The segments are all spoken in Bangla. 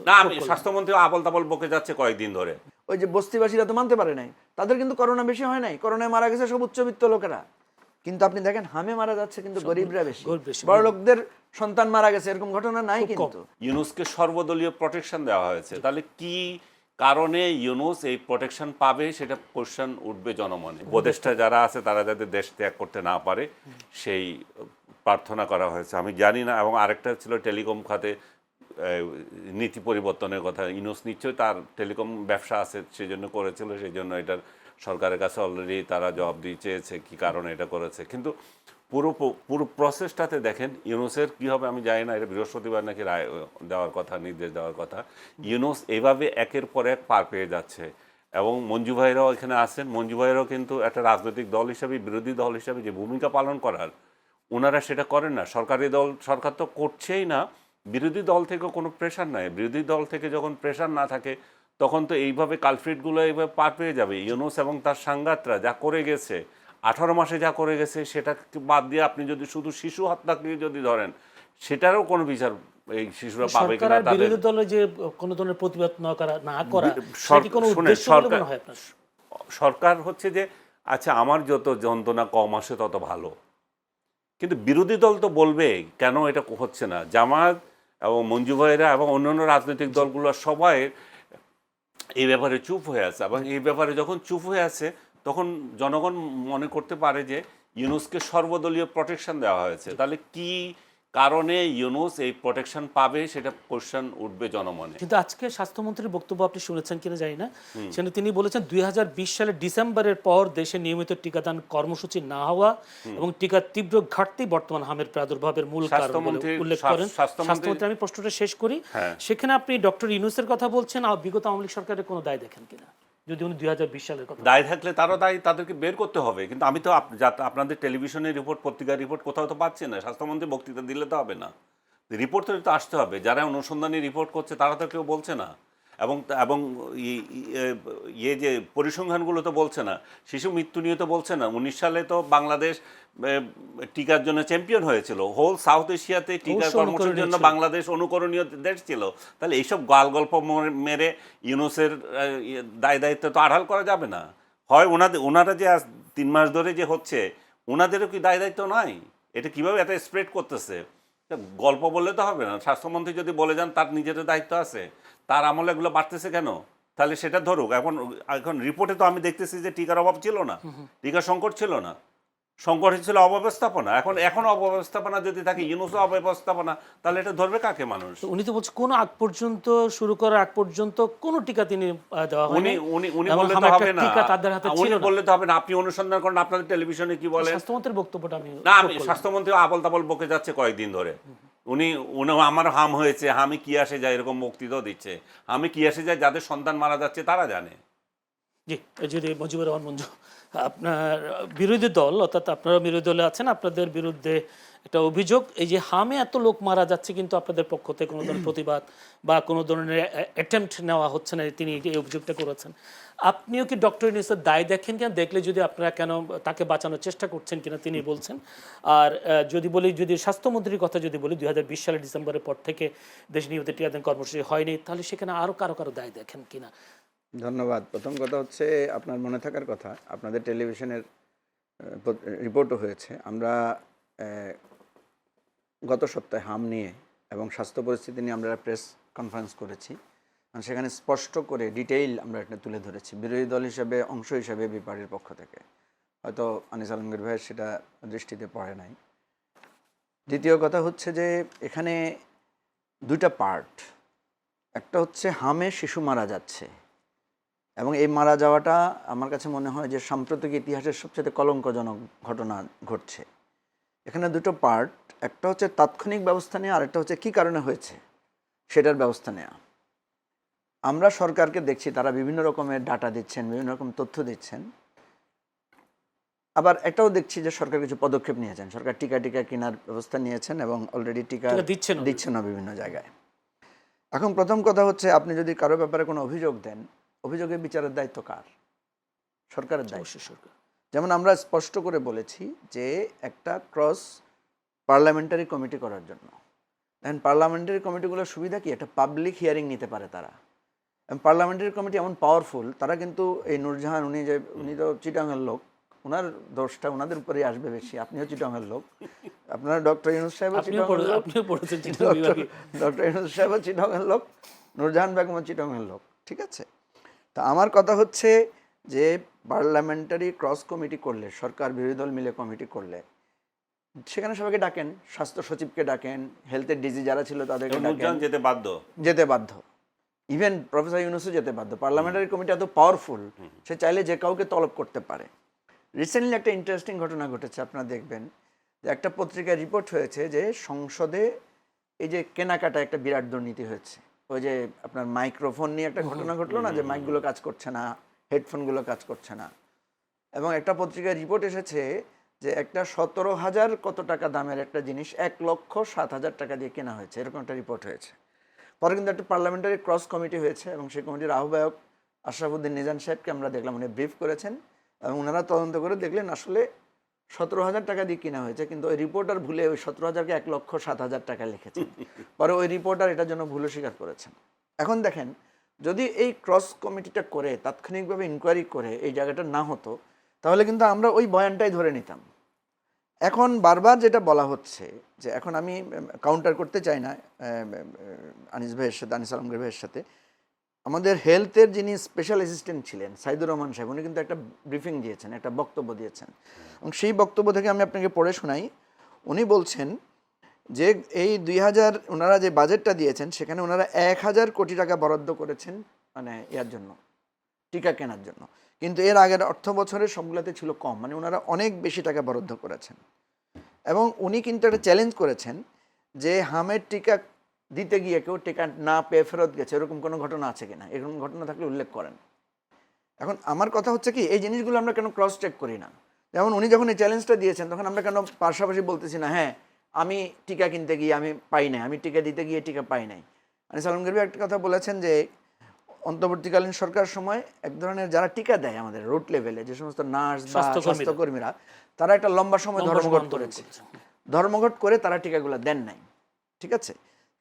না, আমি স্বাস্থ্যমন্ত্রী আবল তাবল বকে যাচ্ছে কয়েকদিন ধরে। ওই যে বস্তিবাসীরা তো মানতে পারে নাই, তাদের কিন্তু করোনা বেশি হয় নাই, করোনায় মারা গেছে সব উচ্চবিত্ত লোকেরা। কিন্তু আপনি দেখেন হামে মারা যাচ্ছে কিন্তু গরিবরা বেশি, বড় লোকদের সন্তান মারা গেছে, এরকম ঘটনা নাই। কিন্তু ইউনূসকে সর্বদলীয় প্রোটেকশন দেওয়া হয়েছে, তাহলে কি কারণে ইউনূস এই প্রোটেকশন পাবে সেটা কোশ্চেন উঠবে জনমনে। উপদেষ্টা যারা আছে তারা যাতে দেশ ত্যাগ করতে না পারে সেই প্রার্থনা করা হয়েছে। আমি জানি না। এবং আরেকটা ছিল টেলিকম খাতে নীতি পরিবর্তনের কথা। ইউনূস নিশ্চয়ই তার টেলিকম ব্যবসা আছে সেই জন্য করেছিল, সেই জন্য এটার সরকারের কাছে অলরেডি তারা জবাবদিহি চেয়েছে কী কারণে এটা করেছে। কিন্তু পুরো প্রসেসটাতে দেখেন ইউনূসের কী হবে আমি জানি না। এটা বৃহস্পতিবার নাকি রায় দেওয়ার কথা, নির্দেশ দেওয়ার কথা। ইউনূস এইভাবে একের পর এক পার পেয়ে যাচ্ছে। এবং মঞ্জু ভাইরাও এখানে আছেন। মঞ্জু ভাইরাও কিন্তু একটা রাজনৈতিক দল হিসাবে, বিরোধী দল হিসাবে যে ভূমিকা পালন করার, ওনারা সেটা করেন না। সরকার তো করছেই না, বিরোধী দল থেকেও কোনো প্রেশার নাই। বিরোধী দল থেকে যখন প্রেশার না থাকে তখন তো এইভাবে কালফ্রিটগুলো এইভাবে পার পেয়ে যাবে। ইউনূস এবং তার সাংঘাতরা যা করে গেছে, 18 মাসে যা করে গেছে, সেটা বাদ দিয়ে আপনি যদি শুধু শিশু হত্যাকে যদি ধরেন, সেটারও কোনো বিচার এই শিশুরা পাবে কিনা। বিরোধী দলে যে কোনো ধরনের প্রতিবাদ না করা সেটা কোনো উদ্দেশ্য বলে মনে হয় আপনার? সরকার হচ্ছে যে আচ্ছা আমার যত যন্ত্রণা কম আসে তত ভালো, কিন্তু বিরোধী দল তো বলবে কেন এটা হচ্ছে না। জামায়াত এবং মঞ্জু ভাইরা এবং অন্যান্য রাজনৈতিক দলগুলো সবাই এই ব্যাপারে চুপ হয়ে আছে। এবং এই ব্যাপারে যখন চুপ হয়ে আছে তখন জনগণ মনে করতে পারে যে ইউনূসকে সর্বদলীয় প্রোটেকশন দেওয়া হয়েছে, তাহলে কি কারণে ইউনূস এই প্রোটেকশন পাবে সেটা কোশ্চেন উঠবে জনমনে। কিন্তু আজকে স্বাস্থ্যমন্ত্রীর বক্তব্য আপনি শুনেছেন কিনা জানি না, সেখানে তিনি বলেছেন 2020 সালের ডিসেম্বরের পর দেশে নিয়মিত টিকাদান কর্মসূচি না হওয়া এবং টিকার তীব্র ঘাটতি বর্তমান হামের প্রাদুর্ভাবের মূল কারণ বলে উল্লেখ করেন স্বাস্থ্যমন্ত্রী। আমি প্রশ্নটা শেষ করি। সেখানে আপনি ডক্টর ইউনূসের কথা বলছেন, আর বিগত আওয়ামী লীগ সরকারের কোনো দায় দেখেন কিনা? যদি উনি 2020 সালের কথা দায় থাকলে তারও দায়, তাদেরকে বের করতে হবে। কিন্তু আমি তো আপনাদের টেলিভিশনের রিপোর্ট, পত্রিকার রিপোর্ট কোথাও তো পাচ্ছি না। স্বাস্থ্যমন্ত্রী বক্তৃতা দিলে তো হবে না, রিপোর্ট তো আসতে হবে। যারা অনুসন্ধানী রিপোর্ট করছে তারা তো কেউ বলছে না। এবং এবং ইয়ে যে পরিসংখ্যানগুলো তো বলছে না। শিশু মৃত্যু নিয়ে তো বলছে না। 19 সালে তো বাংলাদেশ টিকার জন্য চ্যাম্পিয়ন হয়েছিল। হোল সাউথ এশিয়াতে টিকার কর্মসূচির জন্য বাংলাদেশ অনুকরণীয় দেশ ছিল। তাহলে এইসব গল্প মেরে ইউনূসের দায় দায়িত্ব তো আড়াল করা যাবে না। হয় ওনারা যে 3 মাস ধরে যে হচ্ছে, ওনাদেরও কি দায় দায়িত্ব নাই? এটা কিভাবে এত স্প্রেড করতেছে? গল্প বললে তো হবে না। স্বাস্থ্যমন্ত্রী যদি বলে যান তার নিজের দায়িত্ব আছে, তার আমলে এগুলো বাড়তেছে কেন? তাহলে সেটা ধরুক। এখন রিপোর্টে তো আমি দেখতেছি যে টিকার অভাব ছিল না, টিকার সংকট ছিল না, সংকট ছিল অব্যবস্থাপনা। এখন অব্যবস্থাপনা যদি থাকে, ইউনূসও অব্যবস্থাপনা, তাহলে এটা ধরবে কাকে মানুষ? উনি তো বলছে কোন আগ পর্যন্ত, শুরু করার আগ পর্যন্ত কোনো টিকা তিনি দেওয়া হয়নি। উনি বললে তো হবে না। টিকা তাদের হাতে ছিল না। বললে তো হবে না। আপনি অনুসন্ধান করেন, আপনাদের টেলিভিশনে কি বলেন? স্বাস্থ্যমন্ত্রীর বক্তব্যটা আমি না, আমি স্বাস্থ্যমন্ত্রী আবল তাবল বকে যাচ্ছে কয়েকদিন ধরে। উনি আমার হাম হয়েছে, হামে কি আসে যায় এরকম বক্তৃতাও দিচ্ছে। আমি কি আসে যায়, যাদের সন্তান মারা যাচ্ছে তারা জানে। জি, যদি মুজিবুর রহমান মঞ্জু, আপনার বিরোধী দল অর্থাৎ আপনারা বিরোধী দলে আছেন, আপনাদের বিরুদ্ধে একটা অভিযোগ, এই যে হামে এত লোক মারা যাচ্ছে কিন্তু আপনাদের পক্ষ থেকে কোনো ধরনের প্রতিবাদ বা কোনো ধরনের অ্যাটেম্পট নেওয়া হচ্ছে না, তিনি এই অভিযোগটা করেছেন। আপনিও কি ডক্টর ইউনূসের দায় দেখেন কিনা? দেখলে যদি আপনারা কেন তাকে বাঁচানোর চেষ্টা করছেন কিনা তিনি বলছেন। আর যদি স্বাস্থ্যমন্ত্রীর কথা যদি বলি, 2020 সালের ডিসেম্বরের পর থেকে দেশ নিয়মিত টিকাদান কর্মসূচি হয়নি, তাহলে সেখানে আরও কারো দায় দেখেন কিনা? ধন্যবাদ। প্রথম কথা হচ্ছে আপনার মনে থাকার কথা, আপনাদের টেলিভিশনের রিপোর্টও হয়েছে। আমরা গত সপ্তাহে হাম নিয়ে এবং স্বাস্থ্য পরিস্থিতি নিয়ে আমরা প্রেস কনফারেন্স করেছি। সেখানে স্পষ্ট করে ডিটেইল আমরা এটা তুলে ধরেছি বিরোধী দল হিসেবে, অংশ হিসেবে বিপারের পক্ষ থেকে। হয়তো আনিস আলমগীর ভাইয়ের সেটা দৃষ্টিতে পড়ে নাই। দ্বিতীয় কথা হচ্ছে যে এখানে দুইটা পার্ট। একটা হচ্ছে হামে শিশু মারা যাচ্ছে, এবং এই মারা যাওয়াটা আমার কাছে মনে হয় যে সাম্প্রতিক ইতিহাসের সবচেয়ে কলঙ্কজনক ঘটনা ঘটছে। এখানে দুটো পার্ট, একটা হচ্ছে তাৎক্ষণিক ব্যবস্থা নেওয়া, আরেকটা হচ্ছে কী কারণে হয়েছে সেটার ব্যবস্থা নেওয়া। আমরা সরকারকে দেখছি তারা বিভিন্ন রকমের ডাটা দিচ্ছেন, বিভিন্ন রকম তথ্য দিচ্ছেন। আবার এটাও দেখছি যে সরকার কিছু পদক্ষেপ নিয়েছেন। সরকার টিকা কেনার ব্যবস্থা নিয়েছেন এবং অলরেডি টিকা দিচ্ছেন না বিভিন্ন জায়গায়। এখন প্রথম কথা হচ্ছে, আপনি যদি কারো ব্যাপারে কোনো অভিযোগ দেন, অভিযোগের বিচারের দায়িত্ব কার? সরকারের দায়িত্ব। যেমন আমরা স্পষ্ট করে বলেছি যে একটা ক্রস পার্লামেন্টারি কমিটি করার জন্য। এখন পার্লামেন্টারি কমিটিগুলোর সুবিধা কি, একটা পাবলিক হিয়ারিং নিতে পারে তারা। পার্লামেন্টারি কমিটি এমন পাওয়ারফুল, তারা কিন্তু এই নূরজাহান উনি তো চিটাগাংয়ের লোক, ওনার দোষটা ওনাদের উপরেই আসবে বেশি। আপনিও চিটাগাংয়ের লোক, আপনার ডক্টর ইউনূস সাহেবও চিটাগাংয়ের লোক, ডক্টর ইউনূস সাহেবও চিটাগাংয়ের লোক, নূরজাহান বেগমও চিটাগাংয়ের লোক, ঠিক আছে। তা আমার কথা হচ্ছে যে পার্লামেন্টারি ক্রস কমিটি করলে, সরকার বিরোধী দল মিলে কমিটি করলে, সেখানে সবাইকে ডাকেন, স্বাস্থ্য সচিবকে ডাকেন, হেলথের ডিজি যারা ছিল তাদেরকে ডাকেন, যেতে বাধ্য, ইভেন প্রফেসর ইউনূসও যেতে বাধ্য। পার্লামেন্টারি কমিটি এত পাওয়ারফুল, সে চাইলে যে কাউকে তলব করতে পারে। রিসেন্টলি একটা ইন্টারেস্টিং ঘটনা ঘটেছে, আপনারা দেখবেন যে একটা পত্রিকায় রিপোর্ট হয়েছে যে সংসদে এই যে কেনাকাটা একটা বিরাট দুর্নীতি হয়েছে। ওই যে আপনার মাইক্রোফোন নিয়ে একটা ঘটনা ঘটলো না, যে মাইকগুলো কাজ করছে না, হেডফোনগুলো কাজ করছে না, এবং একটা পত্রিকায় রিপোর্ট এসেছে যে একটা 17,000 কত টাকা দামের একটা জিনিস 1,07,000 টাকা দিয়ে কেনা হয়েছে, এরকম একটা রিপোর্ট হয়েছে। পরে কিন্তু একটা পার্লামেন্টারি ক্রস কমিটি হয়েছে এবং সেই কমিটির আহ্বায়ক আশরাফুদ্দিন নিজাম সাহেবকে আমরা দেখলাম, উনি ব্রিফ করেছেন এবং ওনারা তদন্ত করে দেখলেন আসলে 17,000 টাকা দিয়ে কেনা হয়েছে, কিন্তু ওই রিপোর্টার ভুলে ওই 17,000কে 1,07,000 টাকা লিখেছেন। পরে ওই রিপোর্টার এটার জন্য ভুল স্বীকার করেছেন। এখন দেখেন, যদি এই ক্রস কমিটিটা করে তাৎক্ষণিকভাবে ইনকোয়ারি করে এই জায়গাটা না হতো, তাহলে কিন্তু আমরা ওই বয়ানটাই ধরে নিতাম। এখন বারবার যেটা বলা হচ্ছে যে, এখন আমি কাউন্টার করতে চাই না আনিস ভাইয়ের সাথে, আনিস আলমগীর ভাইয়ের সাথে, আমাদের হেলথের যিনি স্পেশাল অ্যাসিস্ট্যান্ট ছিলেন সাইদুর রহমান সাহেব, উনি কিন্তু একটা ব্রিফিং দিয়েছেন, একটা বক্তব্য দিয়েছেন, এবং সেই বক্তব্য থেকে আমি আপনাকে পড়ে শোনাই। উনি বলছেন যে এই 2000 ওনারা যে বাজেটটা দিয়েছেন সেখানে ওনারা 1,000 কোটি টাকা বরাদ্দ করেছেন মানে ইয়ার জন্য, টিকা কেনার জন্য, কিন্তু এর আগের অর্থ বছরে সবগুলোতে ছিল কম, মানে ওনারা অনেক বেশি টাকা বরাদ্দ করেছেন। এবং উনি কিন্তু একটা চ্যালেঞ্জ করেছেন যে হামের টিকা দিতে গিয়ে কেউ টিকা না পেয়ে ফেরত গেছে, এরকম কোনো ঘটনা আছে কিনা, এরকম ঘটনা থাকলে উল্লেখ করেন। এখন আমার কথা হচ্ছে কি, এই জিনিসগুলো আমরা কেন ক্রস চেক করি না? যেমন উনি যখন এই চ্যালেঞ্জটা দিয়েছেন তখন আমরা কেন পাশাপাশি বলতেছি না, হ্যাঁ আমি টিকা কিনতে গিয়ে আমি পাই নাই, আমি টিকা দিতে গিয়ে টিকা পাই নাই। আনিস আলমগীর ভাই একটা কথা বলেছেন যে অন্তর্বর্তীকালীন সরকার সময় এক ধরনের যারা টিকা দেয় আমাদের রুট লেভেলে, যে সমস্ত নার্স বা স্বাস্থ্যকর্মীরা, তারা একটা লম্বা সময় ধর্মঘট করেছে, ধর্মঘট করে তারা টিকাগুলো দেন নাই, ঠিক আছে।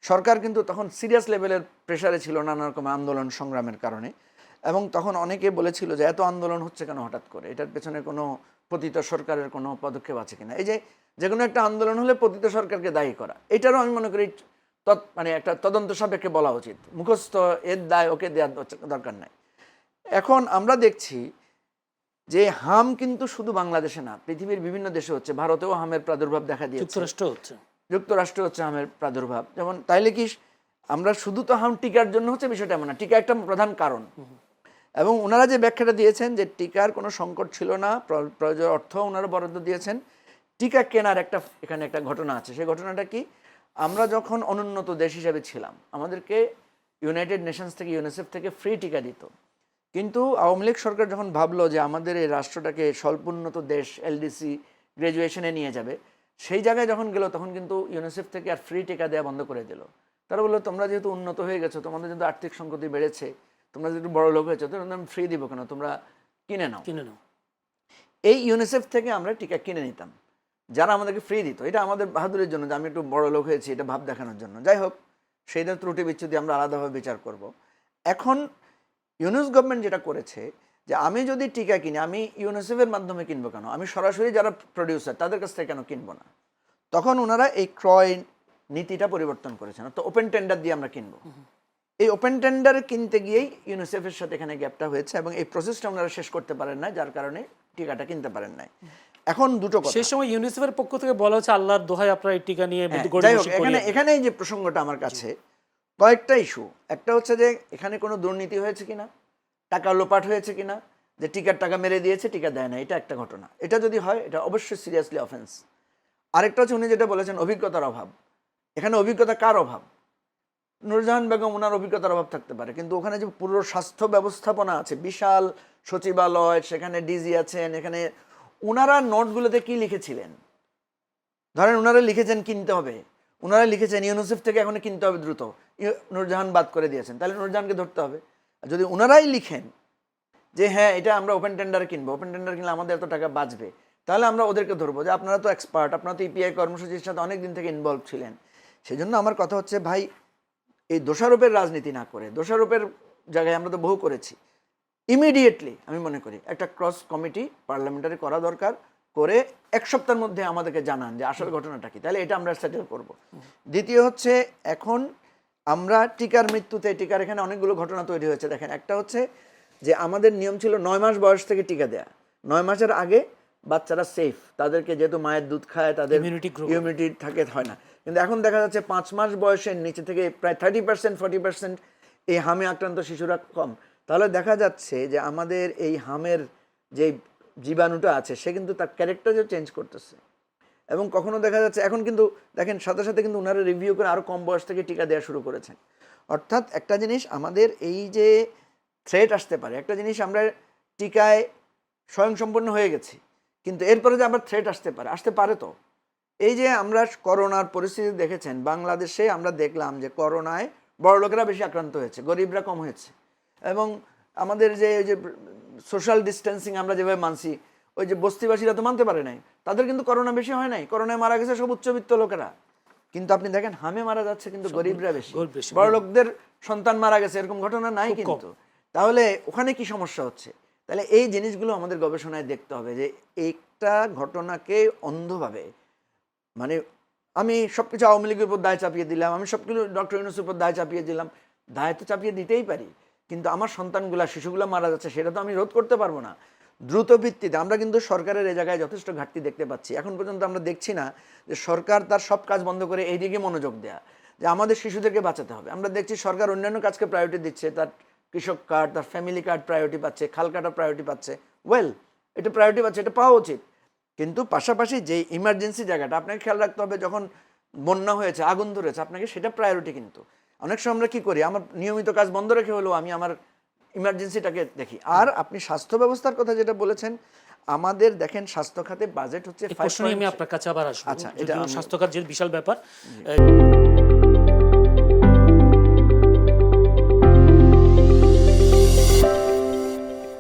সরকার কিন্তু তখন সিরিয়াস লেভেলের প্রেশারে ছিল নানা রকম আন্দোলন সংগ্রামের কারণে, এবং তখন অনেকে বলেছিল যে এত আন্দোলন হচ্ছে কেন হঠাৎ করে, এটার পেছনে কোনো পতিত সরকারের কোনো পদক্ষেপ আছে কিনা। এই যে কোনো একটা আন্দোলন হলে পতিত সরকারকে দায়ী করা, এটারও আমি মনে করি মানে একটা তদন্ত সাপেক্ষে বলা উচিত, মুখস্থ এর দায় ওকে দেওয়ার দরকার নাই। এখন আমরা দেখছি যে হাম কিন্তু শুধু বাংলাদেশে না, পৃথিবীর বিভিন্ন দেশে হচ্ছে। ভারতেও হামের প্রাদুর্ভাব দেখা দিয়েছে, যুক্তরাষ্ট্রে হচ্ছে হামের প্রাদুর্ভাব। যেমন তাইলে কি আমরা শুধু তো হাম টিকার জন্য হচ্ছে বিষয়টা এমন না, টিকা একটা প্রধান কারণ। এবং ওনারা যে ব্যাখ্যাটা দিয়েছেন যে টিকার কোনো সংকট ছিল না, প্রয়োজন অর্থ ওনারা বরাদ্দ দিয়েছেন, টিকা কেনার একটা এখানে একটা ঘটনা আছে। সেই ঘটনাটা কি, আমরা যখন অনুন্নত দেশ হিসেবে ছিলাম আমাদেরকে ইউনাইটেড নেশনস থেকে, ইউনিসেফ থেকে ফ্রি টিকা দিত, কিন্তু আওয়ামী লীগ সরকার যখন ভাবলো যে আমাদের এই রাষ্ট্রটাকে স্বল্পোন্নত দেশ এলডিসি গ্র্যাজুয়েশনে নিয়ে যাবে, সেই জায়গায় যখন গেল তখন কিন্তু ইউনিসেফ থেকে আর ফ্রি টিকা দেওয়া বন্ধ করে দিল। তারা বললো তোমরা যেহেতু উন্নত হয়ে গেছো, তোমাদের যেহেতু আর্থিক সংকটই বেড়েছে, তোমরা যেহেতু বড় লোক হয়েছো, তো আমি ফ্রি দিব কেন, তোমরা কিনে নাও। এই ইউনিসেফ থেকে আমরা টিকা কিনে নিতাম, যারা আমাদেরকে ফ্রি দিত। এটা আমাদের বাহাদুরের জন্য যে আমি একটু বড় লোক হয়েছি, এটা ভাব দেখানোর জন্য। যাই হোক, সেইদের ত্রুটি বিচ্ছুতি আমরা আলাদাভাবে বিচার করব। এখন ইউনুস গভর্নমেন্ট যেটা করেছে যে আমি যদি টিকা কিনি, আমি ইউনিসেফের মাধ্যমে কিনবো কেন, আমি সরাসরি যারা প্রডিউসার তাদের কাছ থেকে কেন কিনবো না। তখন ওনারা এই ক্রয় নীতিটা পরিবর্তন করেছেন, তো ওপেন টেন্ডার দিয়ে আমরা কিনবো। এই ওপেন টেন্ডারে কিনতে গিয়েই ইউনিসেফের সাথে এখানে গ্যাপটা হয়েছে, এবং এই প্রসেসটা ওনারা শেষ করতে পারেন না, যার কারণে টিকাটা কিনতে পারেন নাই। এখন দুটো কথা, সেই সময় ইউনিসেফের পক্ষ থেকে বলা হচ্ছে আল্লাহর দোহাই আপনারা এই টিকা নিয়ে। যাই হোক, এখানে যে প্রসঙ্গটা আমার কাছে কয়েকটা ইস্যু, একটা হচ্ছে যে এখানে কোনো দুর্নীতি হয়েছে কিনা, টাকা লোপাট হয়েছে কিনা, যে টিকার টাকা মেরে দিয়েছে, টিকা দেয় না, এটা একটা ঘটনা। এটা যদি হয় এটা অবশ্যই সিরিয়াসলি অফেন্স। আরেকটা হচ্ছে উনি যেটা বলেছেন অভিজ্ঞতার অভাব। এখানে অভিজ্ঞতা কার অভাব? নূরজাহান বেগম, ওনার অভিজ্ঞতার অভাব থাকতে পারে, কিন্তু ওখানে যে পুরো স্বাস্থ্য ব্যবস্থাপনা আছে, বিশাল সচিবালয়, সেখানে ডিজি আছেন, এখানে ওনারা নোটগুলোতে কি লিখেছিলেন? ধরেন ওনারা লিখেছেন কিনতে হবে, ওনারা লিখেছেন ইউনিসেফ থেকে এখন কিনতে হবে দ্রুত, নূরজাহান বাদ করে দিয়েছেন, তাহলে নূরজাহানকে ধরতে হবে। যদি ওনারাই লিখেন যে হ্যাঁ এটা আমরা ওপেন টেন্ডারে কিনবো, ওপেন টেন্ডার কিনলে আমাদের এত টাকা বাঁচবে, তাহলে আমরা ওদেরকে ধরবো যে আপনারা তো এক্সপার্ট, আপনারা তো ইপিআই কর্মসূচির সাথে অনেক দিন থেকে ইনভলভ ছিলেন, সেই জন্য আমার কথা হচ্ছে ভাই, এই দোষারোপের রাজনীতি না করে, দোষারোপের জায়গায় আমরা তো বহু করেছি, ইমিডিয়েটলি আমি মনে করি একটা ক্রস কমিটি পার্লামেন্টারি করা দরকার, করে 1 সপ্তাহের মধ্যে আমাদেরকে জানান যে আসল ঘটনাটা কি, তাহলে এটা আমরা সেটেল করব। দ্বিতীয় হচ্ছে, এখন আমরা টিকার মৃত্যুতে, টিকার এখানে অনেকগুলো ঘটনা তৈরি হয়েছে। দেখেন, একটা হচ্ছে যে আমাদের নিয়ম ছিল 9 মাস বয়স থেকে টিকা দেয়া, 9 মাসের আগে বাচ্চারা সেফ, তাদেরকে যেহেতু মায়ের দুধ খায় তাদের ইমিউনিটি থাকে, হয় না। কিন্তু এখন দেখা যাচ্ছে 5 মাস বয়সের নিচে থেকে প্রায় 30% 40% এই হামে আক্রান্ত শিশুরা কম। তাহলে দেখা যাচ্ছে যে আমাদের এই হামের যে জীবাণুটা আছে সে কিন্তু তার ক্যারেক্টারও চেঞ্জ করতেছে। এবং কখনো দেখা যাচ্ছে এখন কিন্তু দেখেন সাথে সাথে কিন্তু ওনারা রিভিউ করে আরও কম বয়স থেকে টিকা দেওয়া শুরু করেছেন। অর্থাৎ একটা জিনিস আমাদের এই যে থ্রেট আসতে পারে, একটা জিনিস আমরা টিকায় স্বয়ংসম্পূর্ণ হয়ে গেছি, কিন্তু এরপরে যে আবার থ্রেট আসতে পারে তো। এই যে আমরা করোনার পরিস্থিতি দেখেছেন বাংলাদেশে, আমরা দেখলাম যে করোনায় বড় লোকেরা বেশি আক্রান্ত হয়েছে, গরিবরা কম হয়েছে। এবং আমাদের যে ওই যে সোশ্যাল ডিস্টেন্সিং আমরা যেভাবে মানছি, ওই যে বস্তিবাসীরা তো মানতে পারে নাই, তাদের কিন্তু করোনা বেশি হয় নাই, করোনায় মারা গেছে সব উচ্চবিত্ত লোকেরা। কিন্তু আপনি দেখেন হামে মারা যাচ্ছে কিন্তু গরিবরা বেশি, বড় লোকদের সন্তান মারা গেছে এরকম ঘটনা নাই কিন্তু। তাহলে ওখানে কি সমস্যা হচ্ছে? তাহলে এই জিনিসগুলো আমাদের গবেষণায় দেখতে হবে যে একটা ঘটনাকে অন্ধভাবে, মানে আমি সবকিছু আওয়ামী লীগের উপর দায় চাপিয়ে দিলাম, আমি সবকিছু ডক্টর ইউনূসের উপর দায় চাপিয়ে দিলাম, দায় তো চাপিয়ে দিতেই পারি, কিন্তু আমার সন্তানগুলা, শিশুগুলা মারা যাচ্ছে সেটা তো আমি রোধ করতে পারবো না। দ্রুত ভিত্তিতে আমরা কিন্তু সরকারের এই জায়গায় যথেষ্ট ঘাটতি দেখতে পাচ্ছি। এখন পর্যন্ত আমরা দেখছি না যে সরকার তার সব কাজ বন্ধ করে এই দিকে মনোযোগ দেয়া, যে আমাদের শিশুদেরকে বাঁচাতে হবে। আমরা দেখছি সরকার অন্যান্য কাজকে প্রায়োরিটি দিচ্ছে, তার কৃষক কার্ড, তার ফ্যামিলি কার্ড প্রায়োরিটি পাচ্ছে, খাল কাটা প্রায়োরিটি পাচ্ছে, ওয়েল এটা প্রায়োরিটি পাচ্ছে, এটা পাওয়া উচিত। কিন্তু পাশাপাশি যে ইমার্জেন্সি জায়গাটা আপনাকে খেয়াল রাখতে হবে, যখন বন্যা হয়েছে, আগুন ধরেছে, আপনাকে সেটা প্রায়োরিটি। কিন্তু অনেক সময় আমরা কী করি, আমার নিয়মিত কাজ বন্ধ রেখে হলেও আমি আমার ইমার্জেন্সিটাকে দেখি। আর আপনি স্বাস্থ্য ব্যবস্থার কথা যেটা বলেছেন, আমাদের দেখেন স্বাস্থ্য খাতে বাজেট হচ্ছে এই প্রশ্নে আমি আপনার কাছে আবার আসবো। আচ্ছা, এটা স্বাস্থ্য খাত যে বিশাল ব্যাপার।